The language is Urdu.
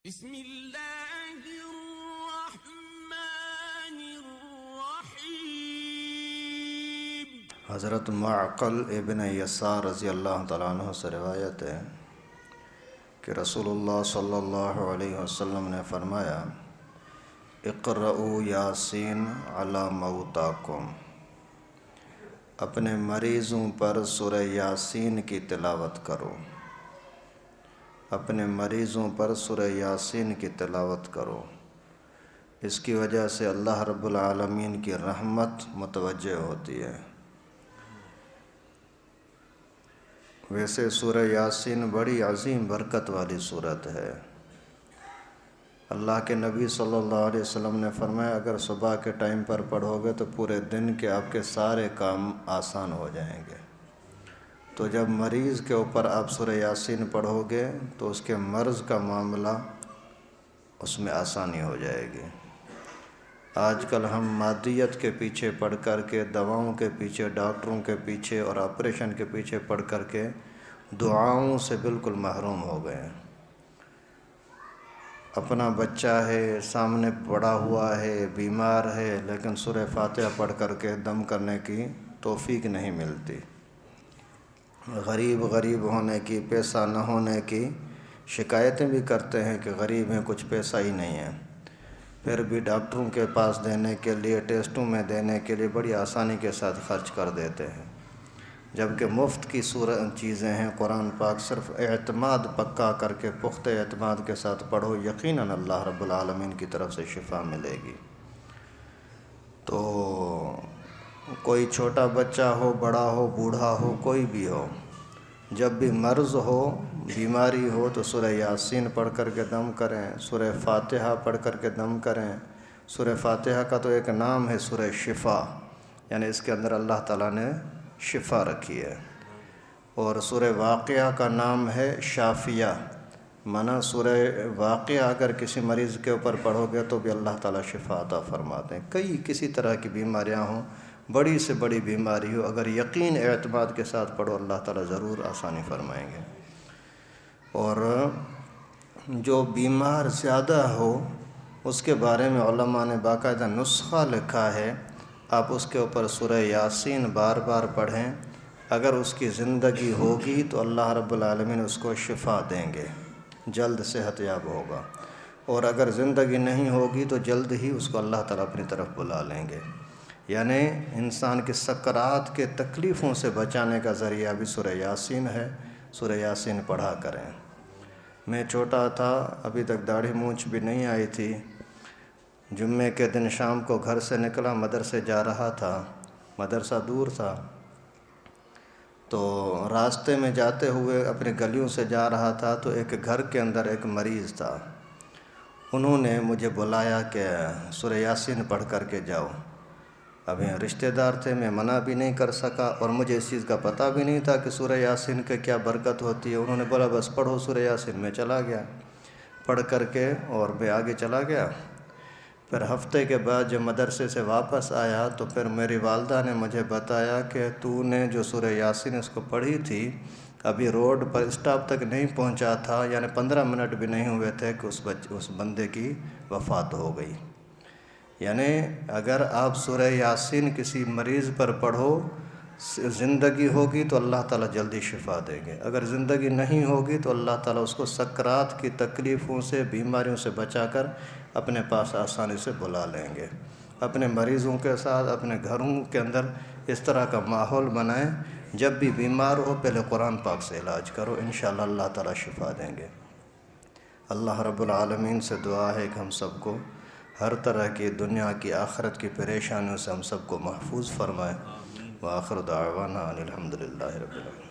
بسم اللہ الرحمن الرحیم۔ حضرت معقل ابن یسار رضی اللہ تعالیٰ عنہ سے روایت ہے کہ رسول اللہ صلی اللہ علیہ وسلم نے فرمایا، اقرؤوا یاسین علی موتاکم، اپنے مریضوں پر سورہ یاسین کی تلاوت کرو، اپنے مریضوں پر سورہ یاسین کی تلاوت کرو۔ اس کی وجہ سے اللہ رب العالمین کی رحمت متوجہ ہوتی ہے۔ ویسے سورہ یاسین بڑی عظیم برکت والی صورت ہے۔ اللہ کے نبی صلی اللہ علیہ وسلم نے فرمایا، اگر صبح کے ٹائم پر پڑھو گے تو پورے دن کے آپ کے سارے کام آسان ہو جائیں گے۔ تو جب مریض کے اوپر آپ سورہ یاسین پڑھو گے تو اس کے مرض کا معاملہ اس میں آسانی ہو جائے گی۔ آج کل ہم مادیت کے پیچھے پڑھ کر کے، دواؤں کے پیچھے، ڈاکٹروں کے پیچھے اور آپریشن کے پیچھے پڑھ کر کے دعاؤں سے بالکل محروم ہو گئے ہیں۔ اپنا بچہ ہے سامنے پڑا ہوا ہے، بیمار ہے، لیکن سورہ فاتحہ پڑھ کر کے دم کرنے کی توفیق نہیں ملتی۔ غریب ہونے کی، پیسہ نہ ہونے کی شکایتیں بھی کرتے ہیں کہ غریب ہیں، کچھ پیسہ ہی نہیں ہے، پھر بھی ڈاکٹروں کے پاس دینے کے لیے، ٹیسٹوں میں دینے کے لیے بڑی آسانی کے ساتھ خرچ کر دیتے ہیں، جبکہ مفت کی چیزیں ہیں۔ قرآن پاک صرف اعتماد پکا کر کے، پختہ اعتماد کے ساتھ پڑھو، یقیناً اللہ رب العالمین کی طرف سے شفا ملے گی۔ تو کوئی چھوٹا بچہ ہو، بڑا ہو، بوڑھا ہو، کوئی بھی ہو، جب بھی مرض ہو، بیماری ہو تو سورہ یاسین پڑھ کر کے دم کریں، سورہ فاتحہ پڑھ کر کے دم کریں۔ سورہ فاتحہ کا تو ایک نام ہے سورہ شفا، یعنی اس کے اندر اللہ تعالیٰ نے شفا رکھی ہے۔ اور سورہ واقعہ کا نام ہے شافیہ، مانا سورہ واقعہ اگر کسی مریض کے اوپر پڑھو گے تو بھی اللہ تعالیٰ شفا عطا فرماتے ہیں۔ کسی طرح کی بیماریاں ہوں، بڑی سے بڑی بیماری ہو، اگر یقین اعتماد کے ساتھ پڑھو اللہ تعالیٰ ضرور آسانی فرمائیں گے۔ اور جو بیمار زیادہ ہو اس کے بارے میں علماء نے باقاعدہ نسخہ لکھا ہے، آپ اس کے اوپر سورہ یاسین بار بار پڑھیں، اگر اس کی زندگی ہوگی تو اللہ رب العالمین اس کو شفا دیں گے، جلد صحت یاب ہوگا، اور اگر زندگی نہیں ہوگی تو جلد ہی اس کو اللہ تعالیٰ اپنی طرف بلا لیں گے۔ یعنی انسان کی سکرات کے تکلیفوں سے بچانے کا ذریعہ بھی سورہ یاسین ہے۔ سورہ یاسین پڑھا کریں۔ میں چھوٹا تھا، ابھی تک داڑھی مونچھ بھی نہیں آئی تھی، جمعے کے دن شام کو گھر سے نکلا، مدرسے جا رہا تھا، مدرسہ دور تھا، تو راستے میں جاتے ہوئے اپنی گلیوں سے جا رہا تھا تو ایک گھر کے اندر ایک مریض تھا، انہوں نے مجھے بلایا کہ سورہ یاسین پڑھ کر کے جاؤ۔ ابھی رشتہ دار تھے، میں منع بھی نہیں کر سکا، اور مجھے اس چیز کا پتہ بھی نہیں تھا کہ سورہ یاسین کے کیا برکت ہوتی ہے۔ انہوں نے بولا بس پڑھو سورہ یاسین، میں چلا گیا پڑھ کر کے، اور میں آگے چلا گیا۔ پھر ہفتے کے بعد جب مدرسے سے واپس آیا تو پھر میری والدہ نے مجھے بتایا کہ تو نے جو سورہ یاسین اس کو پڑھی تھی، ابھی روڈ پر اسٹاپ تک نہیں پہنچا تھا، یعنی 15 منٹ بھی نہیں ہوئے تھے کہ اس بندے کی وفات ہو گئی۔ یعنی اگر آپ سورہ یاسین کسی مریض پر پڑھو، زندگی ہوگی تو اللہ تعالیٰ جلدی شفا دیں گے، اگر زندگی نہیں ہوگی تو اللہ تعالیٰ اس کو سکرات کی تکلیفوں سے، بیماریوں سے بچا کر اپنے پاس آسانی سے بلا لیں گے۔ اپنے مریضوں کے ساتھ اپنے گھروں کے اندر اس طرح کا ماحول بنائیں، جب بھی بیمار ہو پہلے قرآن پاک سے علاج کرو، انشاءاللہ اللہ تعالیٰ شفا دیں گے۔ اللہ رب العالمین سے دعا ہے کہ ہم سب کو ہر طرح کی دنیا کی، آخرت کی پریشانیوں سے ہم سب کو محفوظ فرمائے۔ وآخر دعوانا ان الحمدللہ رب العالمین۔